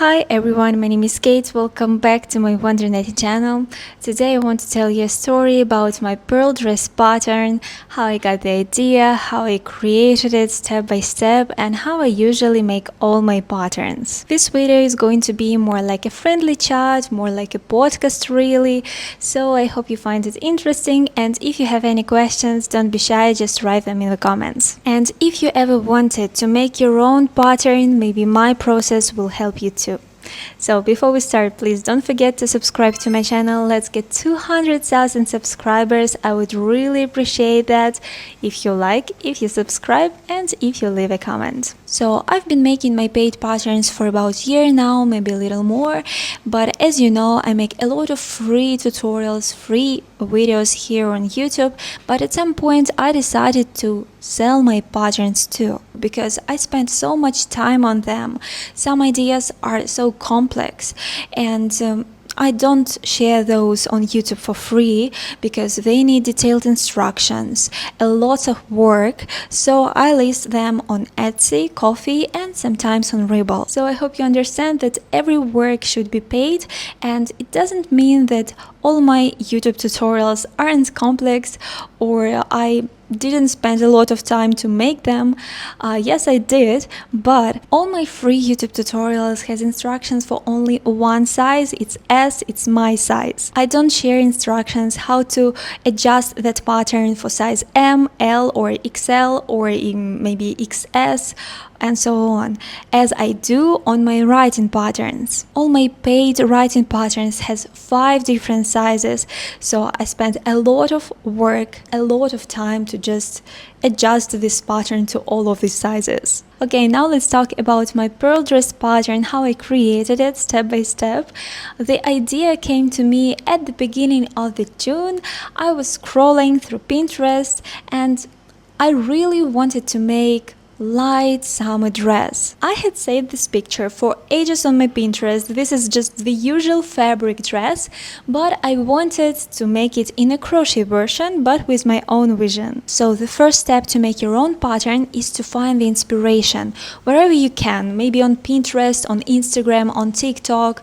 Hi everyone, my name is Kate. Welcome back to my wondernetting channel. Today I want to tell you a story about my pearl dress pattern, how I got the idea, how I created it step by step, and how I usually make all my patterns. This video is going to be more like a friendly chat, more like a podcast really, so I hope you find it interesting, and if you have any questions, don't be shy, just write them in the comments. And if you ever wanted to make your own pattern, maybe my process will help you too. So before we start, please don't forget to subscribe to my channel. Let's get 200,000 subscribers. I would really appreciate that if you like, if you subscribe, and if you leave a comment. So I've been making my paid patterns for about a year now, maybe a little more, but as you know, I make a lot of free tutorials, free videos here on YouTube, but at some point I decided to sell my patterns too, because I spent so much time on them. Some ideas are so complex, and I don't share those on YouTube for free because they need detailed instructions, a lot of work, so I list them on Etsy, Ko-fi, and sometimes on Rebel. So I hope you understand that every work should be paid, and it doesn't mean that all my YouTube tutorials aren't complex or I didn't spend a lot of time to make them. Yes, I did, but all my free YouTube tutorials has instructions for only one size. It's S, it's my size. I don't share instructions how to adjust that pattern for size M, L, or XL, or maybe XS, and so on, as I do on my writing patterns. All my paid writing patterns has 5 different sizes, so I spent a lot of work, a lot of time to just adjust this pattern to all of these sizes. Okay, now let's talk about my pearl dress pattern, how I created it step by step. The idea came to me at the beginning of June. I was scrolling through Pinterest and I really wanted to make light summer dress. I had saved this picture for ages on my Pinterest. This is just the usual fabric dress, but I wanted to make it in a crochet version, but with my own vision. So the first step to make your own pattern is to find the inspiration wherever you can, maybe on Pinterest, on Instagram, on TikTok,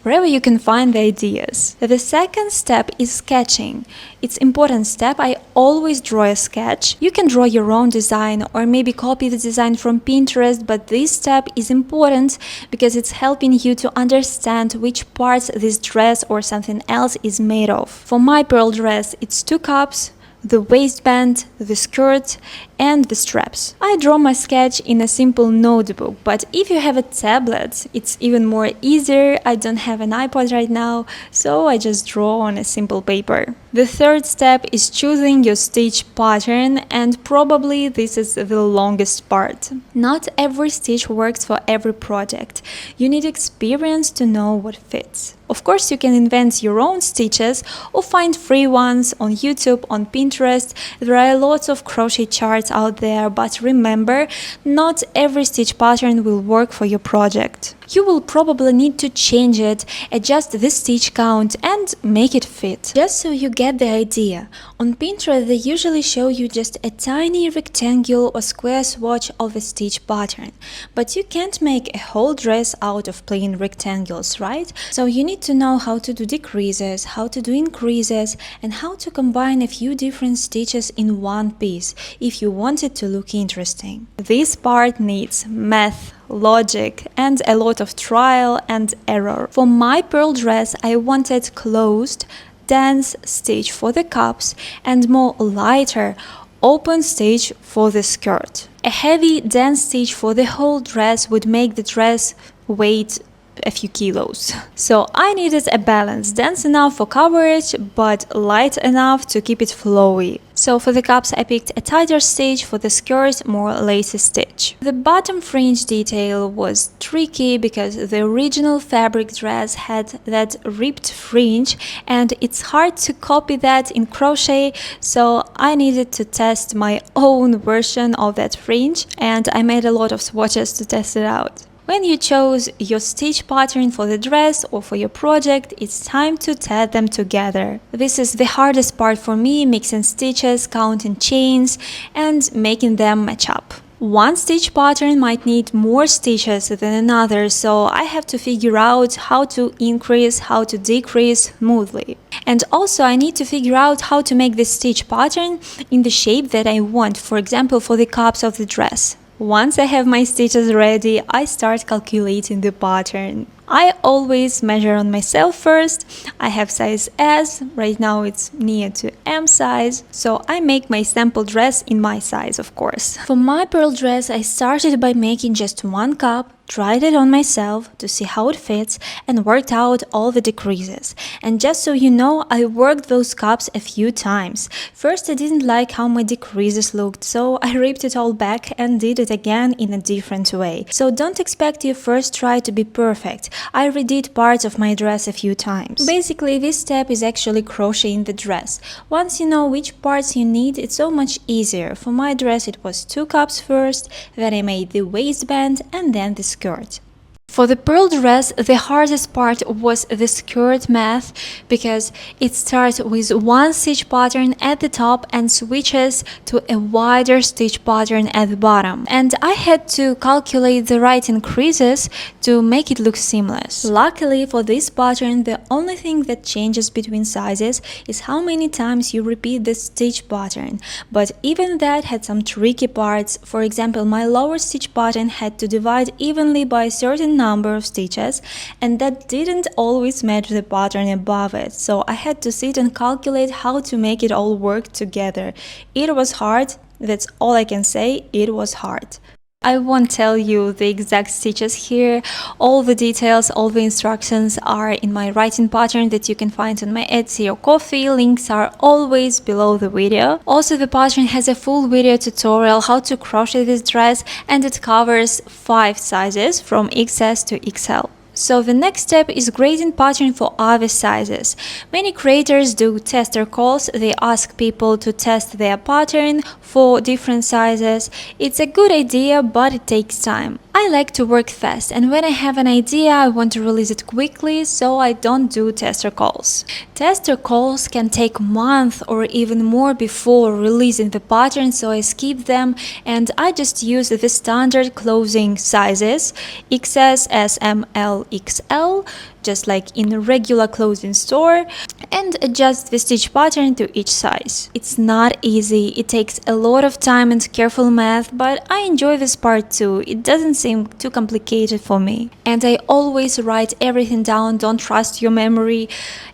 wherever you can find the ideas. The second step is sketching. It's an important step. I always draw a sketch. You can draw your own design or maybe copy the design from Pinterest, but this step is important because it's helping you to understand which parts this dress or something else is made of. For my pearl dress, it's 2 cups, the waistband, the skirt, and the straps. I draw my sketch in a simple notebook, but if you have a tablet, it's even more easier. I don't have an iPad right now, so I just draw on a simple paper. The third step is choosing your stitch pattern, and probably this is the longest part. Not every stitch works for every project. You need experience to know what fits. Of course, you can invent your own stitches or find free ones on YouTube, on Pinterest. There are lots of crochet charts out there, but remember, not every stitch pattern will work for your project. You will probably need to change it, adjust the stitch count, and make it fit. Just so you get the idea, on Pinterest they usually show you just a tiny rectangle or square swatch of a stitch pattern, but you can't make a whole dress out of plain rectangles, right? So you need to know how to do decreases, how to do increases, and how to combine a few different stitches in one piece if you want it to look interesting. This part needs math, logic, and a lot of trial and error. For my pearl dress, I wanted closed, dense stitch for the cups and more lighter, open stitch for the skirt. A heavy, dense stitch for the whole dress would make the dress weight a few kilos. So I needed a balance, dense enough for coverage but light enough to keep it flowy. So for the cups I picked a tighter stitch, for the skirt more lacy stitch. The bottom fringe detail was tricky because the original fabric dress had that ripped fringe and it's hard to copy that in crochet, so I needed to test my own version of that fringe and I made a lot of swatches to test it out. When you chose your stitch pattern for the dress or for your project, it's time to tie them together. This is the hardest part for me, mixing stitches, counting chains, and making them match up. One stitch pattern might need more stitches than another, so I have to figure out how to increase, how to decrease smoothly. And also I need to figure out how to make this stitch pattern in the shape that I want, for example for the cups of the dress. Once I have my stitches ready, I start calculating the pattern. I always measure on myself first. I have size S, right now it's near to M size, so I make my sample dress in my size, of course. For my pearl dress, I started by making just one cup, tried it on myself to see how it fits, and worked out all the decreases. And just so you know, I worked those cups a few times. First, I didn't like how my decreases looked, so I ripped it all back and did it again in a different way. So don't expect your first try to be perfect. I redid parts of my dress a few times. Basically, this step is actually crocheting the dress. Once you know which parts you need, it's so much easier. For my dress, it was 2 cups first, then I made the waistband and then the skirt. For the pearl dress, the hardest part was the skirt math because it starts with one stitch pattern at the top and switches to a wider stitch pattern at the bottom. And I had to calculate the right increases to make it look seamless. Luckily for this pattern, the only thing that changes between sizes is how many times you repeat the stitch pattern. But even that had some tricky parts. For example, my lower stitch pattern had to divide evenly by a certain number of stitches, and that didn't always match the pattern above it, so I had to sit and calculate how to make it all work together. It was hard, that's all I can say, it was hard. I won't tell you the exact stitches here. All the details, all the instructions are in my writing pattern that you can find on my Etsy or Ko-fi. Links are always below the video. Also, the pattern has a full video tutorial how to crochet this dress, and it covers 5 sizes from XS to XL. So the next step is grading pattern for other sizes. Many creators do tester calls. They ask people to test their pattern for different sizes. It's a good idea, but it takes time. I like to work fast, and when I have an idea, I want to release it quickly, so I don't do tester calls. Tester calls can take months or even more before releasing the pattern, so I skip them and I just use the standard clothing sizes XS, S, M, L, XL, just like in a regular clothing store, and adjust the stitch pattern to each size. It's not easy, it takes a lot of time and careful math, but I enjoy this part too. It doesn't seem too complicated for me. And I always write everything down, don't trust your memory.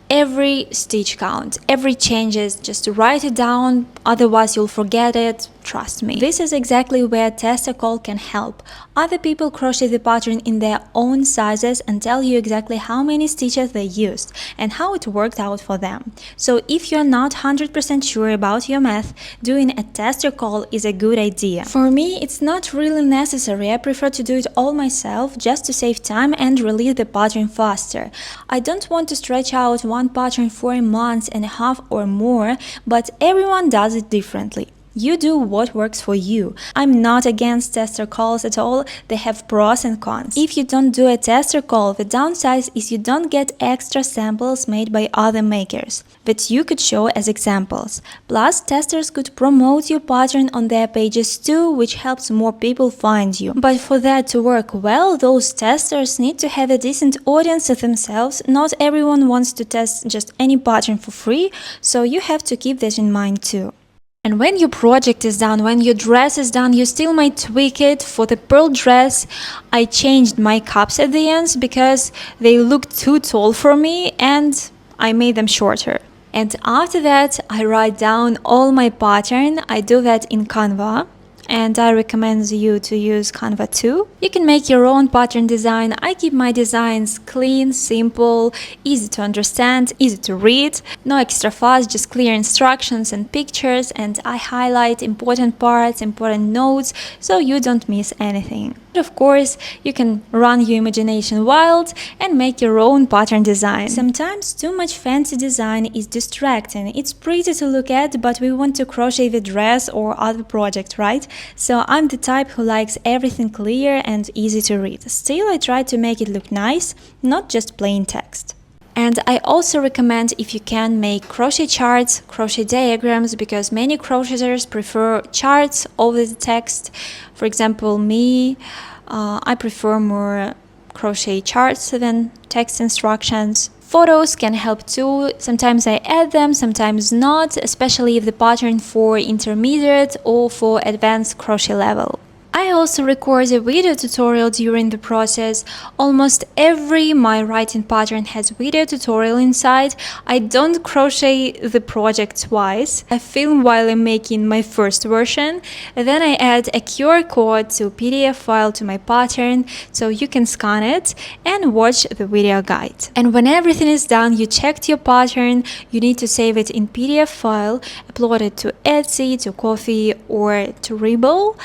Every stitch count, every changes, just write it down, otherwise you'll forget it, trust me. This is exactly where tester call can help. Other people crochet the pattern in their own sizes and tell you exactly how many stitches they used and how it worked out for them. So if you're not 100% sure about your math, doing a tester call is a good idea. For me, it's not really necessary. I prefer to do it all myself just to save time and release the pattern faster. I don't want to stretch out one pattern for a month and a half or more, but everyone does it differently. You do what works for you. I'm not against tester calls at all, they have pros and cons. If you don't do a tester call, the downside is you don't get extra samples made by other makers that you could show as examples. Plus, testers could promote your pattern on their pages too, which helps more people find you. But for that to work well, those testers need to have a decent audience themselves. Not everyone wants to test just any pattern for free, so you have to keep that in mind too. And when your project is done, when your dress is done, you still might tweak it. For the pearl dress, I changed my cups at the ends because they looked too tall for me and I made them shorter. And after that, I write down all my pattern. I do that in Canva. And I recommend you to use Canva too. You can make your own pattern design. I keep my designs clean, simple, easy to understand, easy to read. No extra fuss, just clear instructions and pictures, and I highlight important parts, important notes, so you don't miss anything. Of course, you can run your imagination wild and make your own pattern design. Sometimes too much fancy design is distracting. It's pretty to look at, but we want to crochet the dress or other project, right? So I'm the type who likes everything clear and easy to read. Still, I try to make it look nice, not just plain text. And I also recommend, if you can, make crochet charts, crochet diagrams, because many crocheters prefer charts over the text. For example, me, I prefer more crochet charts than text instructions. Photos can help too. Sometimes I add them, sometimes not, especially if the pattern for intermediate or for advanced crochet level. I also record a video tutorial during the process. Almost every my writing pattern has video tutorial inside. I don't crochet the project twice. I film while I'm making my first version, and then I add a QR code to PDF file to my pattern so you can scan it and watch the video guide. And when everything is done, you checked your pattern, you need to save it in PDF file, upload it to Etsy, to Ko-fi, or to Rebel.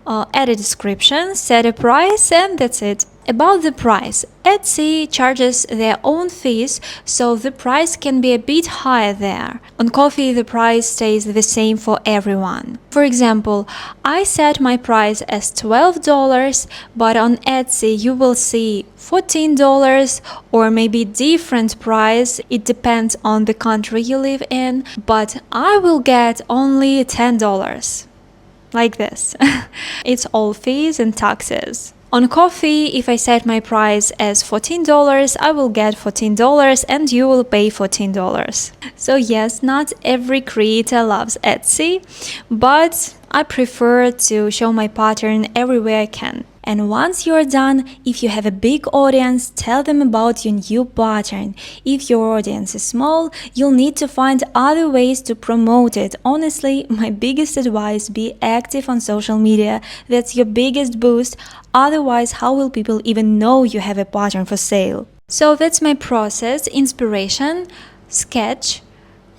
Add a description, set a price, and that's it. About the price, Etsy charges their own fees, so the price can be a bit higher there. On Ko-fi, the price stays the same for everyone. For example, I set my price as $12, but on Etsy you will see $14 or maybe different price. It depends on the country you live in, but I will get only $10. Like this. It's all fees and taxes. On Ko-fi, if I set my price as $14, I will get $14 and you will pay $14. So yes, not every creator loves Etsy, but I prefer to show my pattern everywhere I can. And once you're done, if you have a big audience, tell them about your new pattern. If your audience is small, you'll need to find other ways to promote it. Honestly, my biggest advice: be active on social media. That's your biggest boost. Otherwise, how will people even know you have a pattern for sale? So that's my process: inspiration, sketch,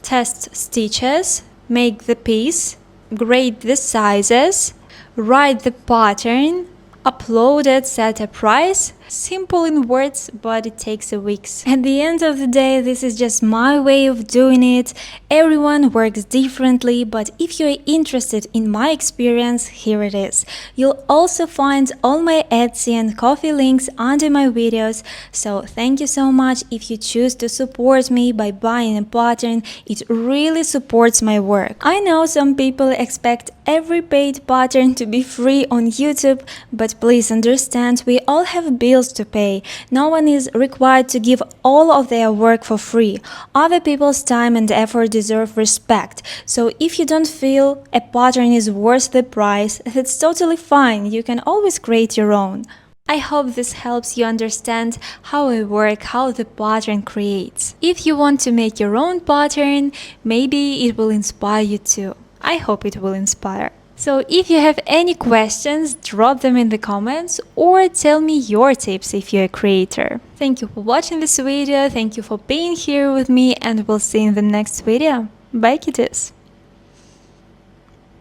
test stitches, make the piece, grade the sizes, write the pattern, upload it, set a price. Simple in words, but it takes weeks. At the end of the day, this is just my way of doing it. Everyone works differently, but if you're interested in my experience, here it is. You'll also find all my Etsy and Ko-fi links under my videos. So thank you so much if you choose to support me by buying a pattern. It really supports my work. I know some people expect every paid pattern to be free on YouTube, but please understand, we all have bills to pay. No one is required to give all of their work for free. Other people's time and effort deserve respect. So if you don't feel a pattern is worth the price, that's totally fine. You can always create your own. I hope this helps you understand how I work, how the pattern creates. If you want to make your own pattern, maybe it will inspire you too. I hope it will inspire. So if you have any questions, drop them in the comments or tell me your tips if you're a creator. Thank you for watching this video, thank you for being here with me, and we'll see you in the next video. Bye, kitties!